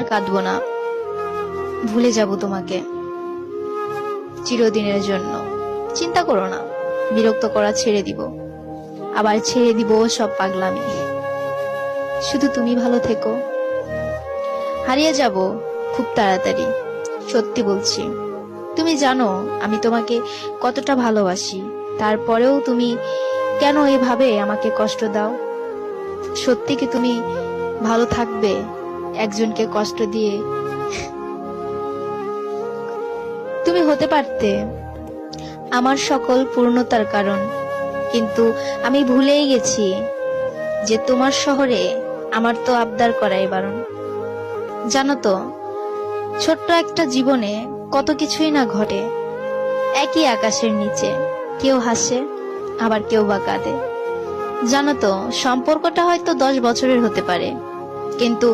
আর কাঁদবো না, ভুলে যাব তোমাকে চিরদিনের জন্য। চিন্তা করো না, বিরক্ত করা ছেড়ে দিব, আবার ছেড়ে দিব সব পাগলামি। শুধু তুমি ভালো থেকো। হারিয়ে যাব খুব তাড়াতাড়ি, সত্যি বলছি। তুমি জানো আমি তোমাকে কতটা ভালোবাসি, তারপরেও তুমি কেন এভাবে আমাকে কষ্ট দাও? সত্যি কি তুমি ভালো থাকবে একজনকে কষ্ট দিয়ে? তুমি হতে পারতে আমার সকল পূর্ণতার কারণ, কিন্তু আমি ভুলেই গেছি যে তোমার শহরে আমার তো আবদার করাই বারণ। জানো তো, ছোট্ট একটা জীবনে কত কিছুই না ঘটে। একই আকাশের নিচে কেউ হাসে, আবার কেউ বা কাঁদে। জানো তো, সম্পর্কটা হয়তো 10 বছরের হতে পারে, কিন্তু